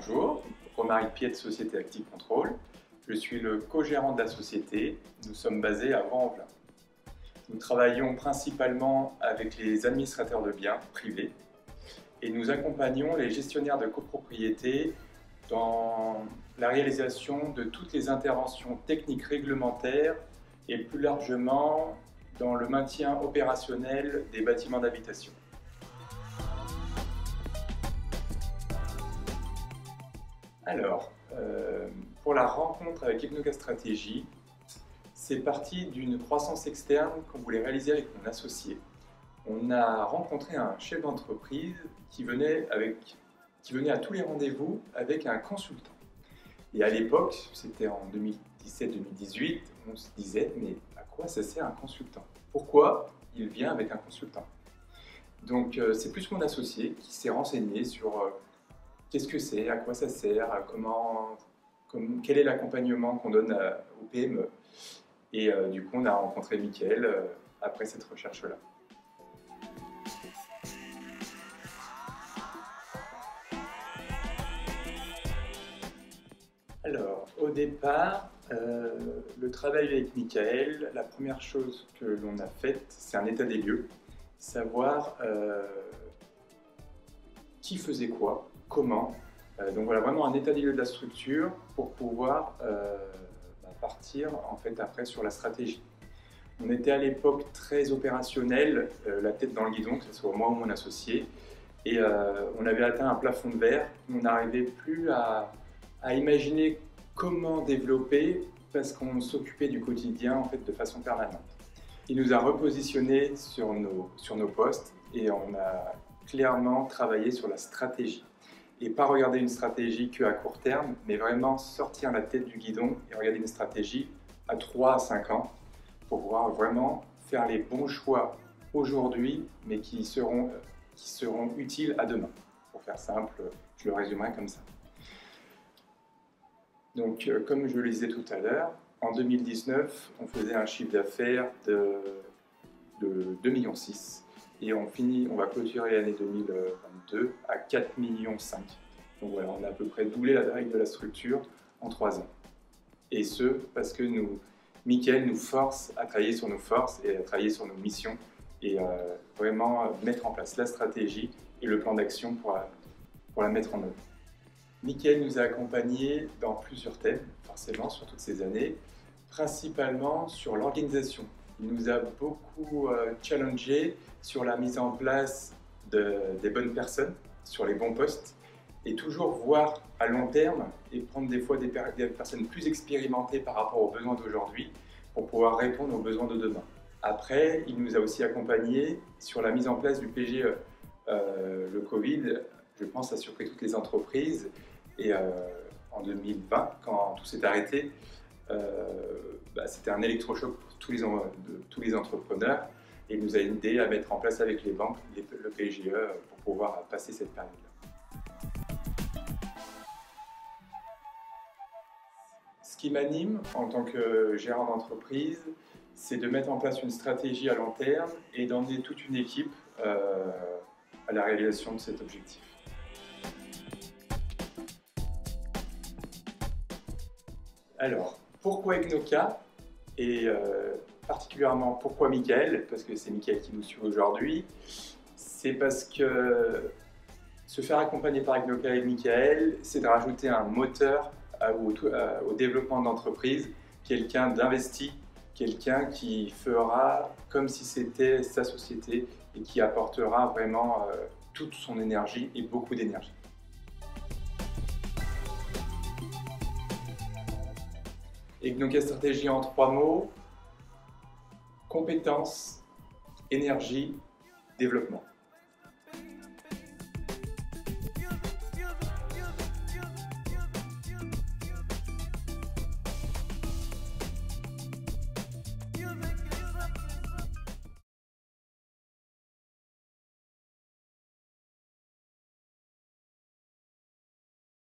Bonjour, Romaric Piet de Société Active Control. Je suis le co-gérant de la société. Nous sommes basés à Vaux-en-Velin. Nous travaillons principalement avec les administrateurs de biens privés et nous accompagnons les gestionnaires de copropriété dans la réalisation de toutes les interventions techniques réglementaires et plus largement dans le maintien opérationnel des bâtiments d'habitation. Alors, pour la rencontre avec Hypnoca Stratégie, c'est parti d'une croissance externe qu'on voulait réaliser avec mon associé. On a rencontré un chef d'entreprise qui venait à tous les rendez-vous avec un consultant. Et à l'époque, c'était en 2017-2018, on se disait « mais à quoi ça sert un consultant? Pourquoi il vient avec un consultant ?» Donc c'est plus mon associé qui s'est renseigné sur qu'est-ce que c'est, à quoi ça sert, quel est l'accompagnement qu'on donne aux PME. Et du coup, on a rencontré Mickaël après cette recherche-là. Alors, au départ, le travail avec Mickaël, la première chose que l'on a faite, c'est un état des lieux, savoir qui faisait quoi, comment. Donc voilà, vraiment un état des lieux de la structure pour pouvoir partir en fait après sur la stratégie. On était à l'époque très opérationnel, la tête dans le guidon, que ce soit moi ou mon associé, et on avait atteint un plafond de verre. On n'arrivait plus à imaginer comment développer parce qu'on s'occupait du quotidien en fait de façon permanente. Il nous a repositionnés sur nos postes et on a clairement travaillé sur la stratégie. Et pas regarder une stratégie qu'à court terme, mais vraiment sortir la tête du guidon et regarder une stratégie à 3 à 5 ans pour pouvoir vraiment faire les bons choix aujourd'hui, mais qui seront utiles à demain. Pour faire simple, je le résumerai comme ça. Donc, comme je le disais tout à l'heure, en 2019, on faisait un chiffre d'affaires de 2,6 millions. Et on va clôturer l'année 2022 à 4,5 millions. Donc voilà, on a à peu près doublé la taille de la structure en 3 ans. Et ce, parce que Mickaël nous force à travailler sur nos forces et à travailler sur nos missions et vraiment mettre en place la stratégie et le plan d'action pour la mettre en œuvre. Mickaël nous a accompagnés dans plusieurs thèmes, forcément, sur toutes ces années, principalement sur l'organisation. Il nous a beaucoup challengé sur la mise en place des bonnes personnes, sur les bons postes, et toujours voir à long terme et prendre des fois des personnes plus expérimentées par rapport aux besoins d'aujourd'hui pour pouvoir répondre aux besoins de demain. Après, il nous a aussi accompagnés sur la mise en place du PGE. Le Covid, je pense, a surpris toutes les entreprises et en 2020, quand tout s'est arrêté, c'était un électrochoc pour tous les entrepreneurs et il nous a aidé à mettre en place avec les banques le PGE pour pouvoir passer cette période-là. Ce qui m'anime en tant que gérant d'entreprise, c'est de mettre en place une stratégie à long terme et d'emmener toute une équipe à la réalisation de cet objectif. Alors, pourquoi Hypnoca et particulièrement pourquoi Mickaël? Parce que c'est Mickaël qui nous suit aujourd'hui. C'est parce que se faire accompagner par Hypnoca et Mickaël, c'est de rajouter un moteur au développement d'entreprise, quelqu'un d'investi, quelqu'un qui fera comme si c'était sa société et qui apportera vraiment toute son énergie et beaucoup d'énergie. Hypnoca Stratégie en 3 mots: compétences, énergie, développement.